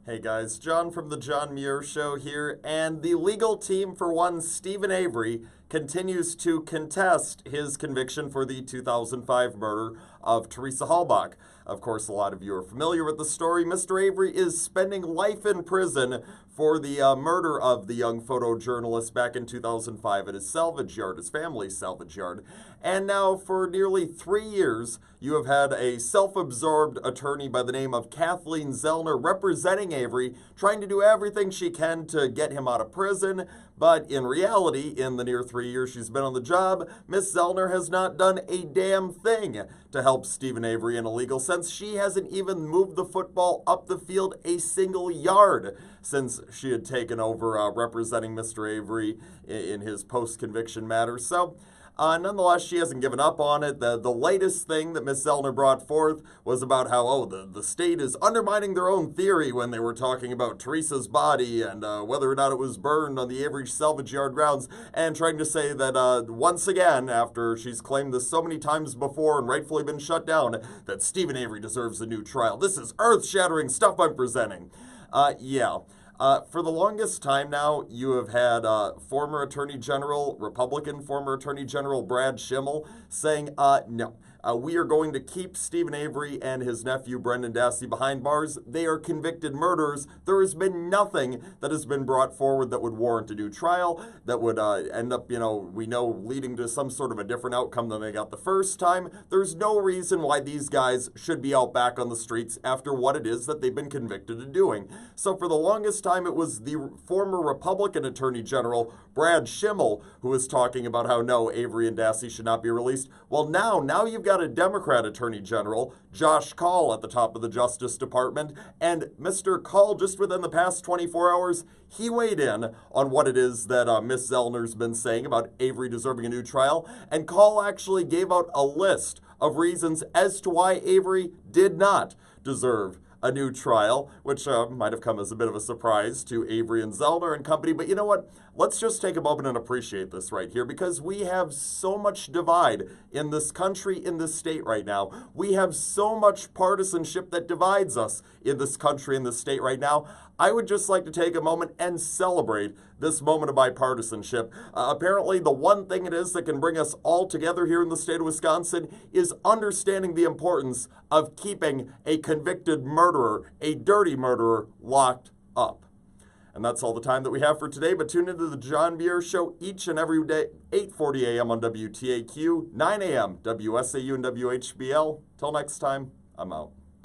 Hey guys, John from the John Muir Show here, and the legal team for one Stephen Avery continues to contest his conviction for the 2005 murder of Teresa Halbach. Of course, a lot of you are familiar with the story. Mr. Avery is spending life in prison for the murder of the young photojournalist back in 2005 at his salvage yard, his family's salvage yard. And now, for nearly 3 years, you have had a self-absorbed attorney by the name of Kathleen Zellner representing Avery, trying to do everything she can to get him out of prison. But in reality, in the near 3 years she's been on the job, Miss Zellner has not done a damn thing to help Stephen Avery in a legal sense. She hasn't even moved the football up the field a single yard since she had taken over representing Mr. Avery in his post-conviction matter. So, nonetheless, she hasn't given up on it. The latest thing that Ms. Zellner brought forth was about how, the state is undermining their own theory when they were talking about Teresa's body and whether or not it was burned on the Avery salvage yard grounds, and trying to say that once again, after she's claimed this so many times before and rightfully been shut down, that Stephen Avery deserves a new trial. This is earth-shattering stuff I'm presenting. For the longest time now, you have had former Attorney General, Republican former Attorney General Brad Schimmel saying, no. We are going to keep Stephen Avery and his nephew Brendan Dassey behind bars. They are convicted murderers. There has been nothing that has been brought forward that would warrant a new trial, that would end up, we know, leading to some sort of a different outcome than they got the first time. There's no reason why these guys should be out back on the streets after what it is that they've been convicted of doing. So for the longest time, it was the former Republican Attorney General Brad Schimmel who was talking about how, no, Avery and Dassey should not be released. Well, now you've got a Democrat Attorney General, Josh Kaul, at the top of the Justice Department, and Mr. Kaul, just within the past 24 hours, he weighed in on what it is that Ms. Zellner's been saying about Avery deserving a new trial, and Kaul actually gave out a list of reasons as to why Avery did not deserve a new trial, which might have come as a bit of a surprise to Avery and Zellner and company. But you know what? Let's just take a moment and appreciate this right here, because we have so much divide in this country, in this state right now. We have so much partisanship that divides us in this country, in this state right now. I would just like to take a moment and celebrate this moment of bipartisanship. Apparently, the one thing it is that can bring us all together here in the state of Wisconsin is understanding the importance of keeping a convicted murderer, a dirty murderer, locked up. And that's all the time that we have for today, but tune into the John Muir Show each and every day, 8:40 a.m. on WTAQ, 9 a.m. WSAU and WHBL. Till next time, I'm out.